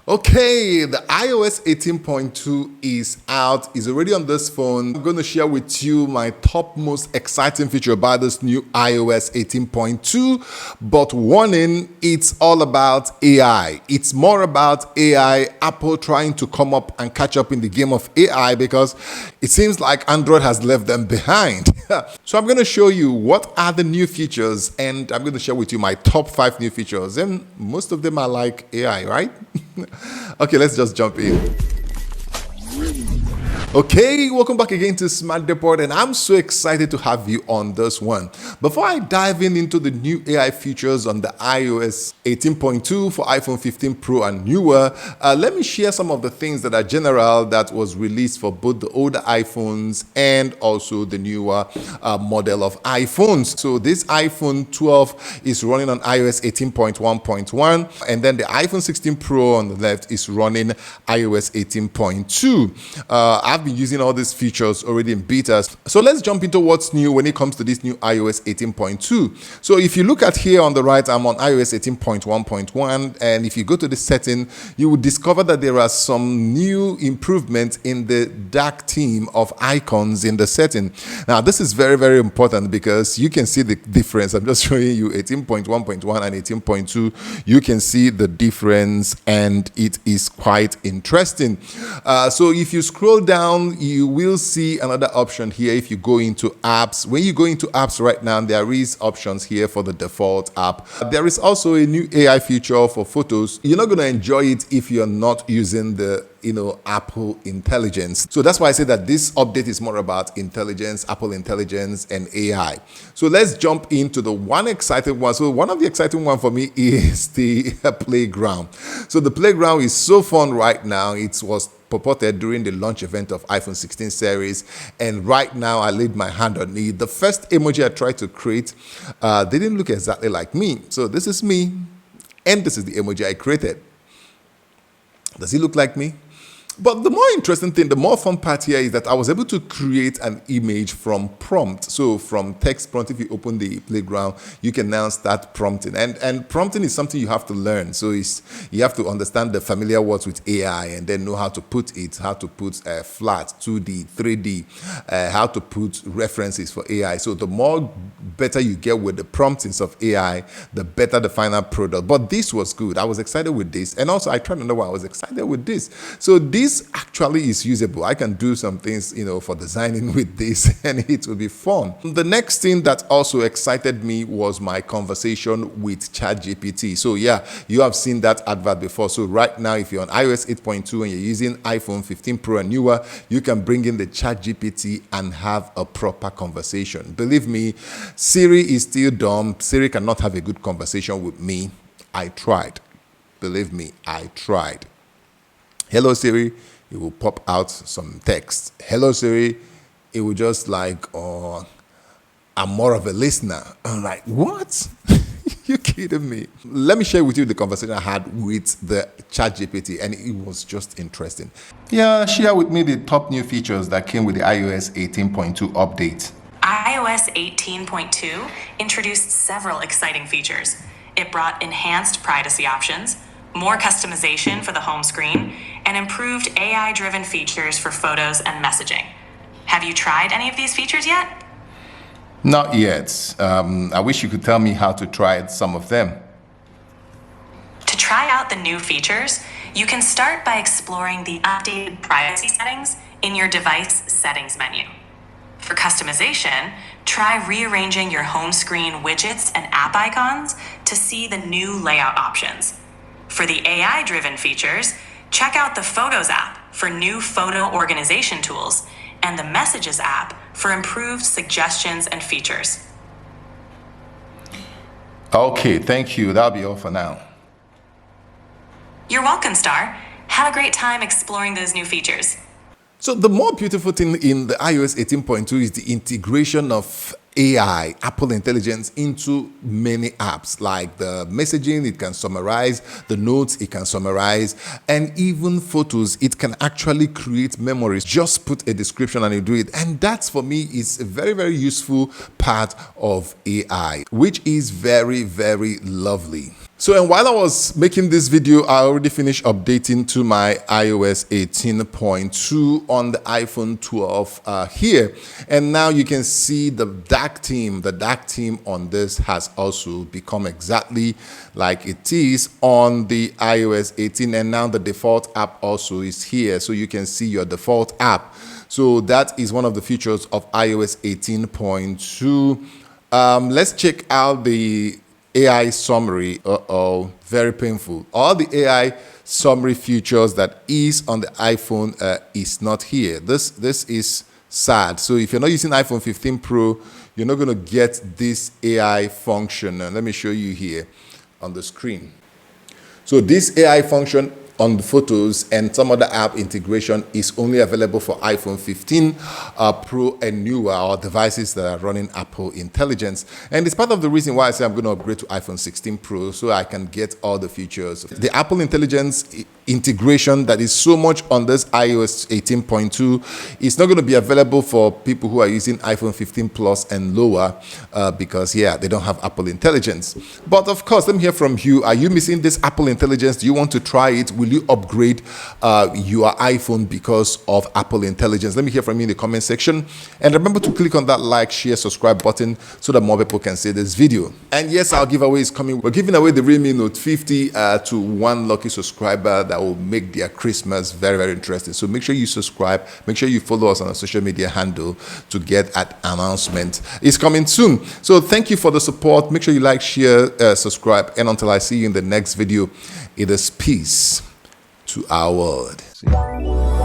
Okay, the iOS 18.2 is out, is already on this phone. I'm going to share with you my top most exciting feature about this new iOS 18.2, but warning, it's all about AI. It's more about AI, Apple trying to come up and catch up in the game of AI because it seems like Android has left them behind. So I'm going to show you what are the new features, and I'm going to share with you my top 5 new features, and most of them are like AI, right? Okay, let's just jump in. Okay, welcome back again to Smart Depot, and I'm so excited to have you on this one. Before I dive into the new AI features on the iOS 18.2 for iPhone 15 Pro and newer, let me share some of the things that are general that was released for both the older iPhones and also the newer model of iPhones. So this iPhone 12 is running on iOS 18.1.1, and then the iPhone 16 Pro on the left is running iOS 18.2. I've been using all these features already in betas. So let's jump into what's new when it comes to this new iOS 18.2. So if you look at here on the right, I'm on iOS 18.1.1, and if you go to the setting, you will discover that there are some new improvements in the dark theme of icons in the setting. Now, this is very, very important because you can see the difference. I'm just showing you 18.1.1 and 18.2. You can see the difference, and it is quite interesting. So if you scroll down, you will see another option here. If you go into apps, when you go into apps right now, there is options here for the default app. There is also a new AI feature for photos. You're not going to enjoy it if you're not using the Apple Intelligence. So that's why I say that this update is more about intelligence, Apple Intelligence, and AI. So let's jump into the one exciting one. So one of the exciting one for me is the playground. So the playground is so fun right now. It was purported during the launch event of iPhone 16 series, and right now I laid my hand on it. The first emoji I tried to create didn't look exactly like me. So this is me, and this is the emoji I created. Does he look like me? But the more interesting thing, the more fun part here is that I was able to create an image from prompt. So from text prompt, if you open the playground, you can now start prompting. And prompting is something you have to learn. So you have to understand the familiar words with AI and then know how to put it, how to put flat, 2D, 3D, how to put references for AI. So the more better you get with the promptings of AI, the better the final product. But this was good. I was excited with this. And also I tried to know why I was excited with this. So this actually is usable. I can do some things, for designing with this, and it will be fun. The next thing that also excited me was my conversation with ChatGPT. So yeah, you have seen that advert before. So right now, if you're on iOS 8.2 and you're using iPhone 15 Pro and newer, you can bring in the ChatGPT and have a proper conversation. Believe me, Siri is still dumb. Siri cannot have a good conversation with me. I tried. Believe me, I tried. Hello Siri, it will pop out some text. Hello Siri, it will just like, I'm more of a listener. I'm like, what? You kidding me? Let me share with you the conversation I had with the ChatGPT, and it was just interesting. Yeah, share with me the top new features that came with the iOS 18.2 update. iOS 18.2 introduced several exciting features. It brought enhanced privacy options, more customization for the home screen, and improved AI-driven features for photos and messaging. Have you tried any of these features yet? Not yet. I wish you could tell me how to try some of them. To try out the new features, you can start by exploring the updated privacy settings in your device settings menu. For customization, try rearranging your home screen widgets and app icons to see the new layout options. For the AI-driven features, check out the Photos app for new photo organization tools and the Messages app for improved suggestions and features. Okay, thank you. That'll be all for now. You're welcome, Star. Have a great time exploring those new features. So the more beautiful thing in the iOS 18.2 is the integration of AI, Apple Intelligence, into many apps like the messaging. It can summarize the notes, it can summarize, and even photos. It can actually create memories. Just put a description and you do it. And that's, for me, is a very, very useful part of AI, which is very, very lovely. So, and while I was making this video, I already finished updating to my iOS 18.2 on the iPhone 12 here. And now you can see the dark theme. The dark theme on this has also become exactly like it is on the iOS 18. And now the default app also is here. So you can see your default app. So that is one of the features of iOS 18.2. Let's check out the AI summary. Very painful. All the AI summary features that is on the iPhone is not here. This is sad. So if you're not using iPhone 15 Pro, you're not going to get this AI function. And let me show you here on the screen. So this AI function on the photos and some other app integration is only available for iPhone 15 Pro and newer, or devices that are running Apple Intelligence. And it's part of the reason why I say I'm going to upgrade to iPhone 16 Pro so I can get all the features. The Apple Intelligence integration that is so much on this iOS 18.2 is not going to be available for people who are using iPhone 15 Plus and lower because, yeah, they don't have Apple Intelligence. But of course, let me hear from you. Are you missing this Apple Intelligence? Do you want to try it? Will you upgrade your iPhone because of Apple Intelligence? Let me hear from you in the comment section. And remember to click on that like, share, subscribe button so that more people can see this video. And yes, our giveaway is coming. We're giving away the Realme Note 50 to one lucky subscriber that will make their Christmas very, very interesting. So make sure you subscribe. Make sure you follow us on our social media handle to get that announcement. It's coming soon. So thank you for the support. Make sure you like, share, subscribe. And until I see you in the next video, it is peace to our world.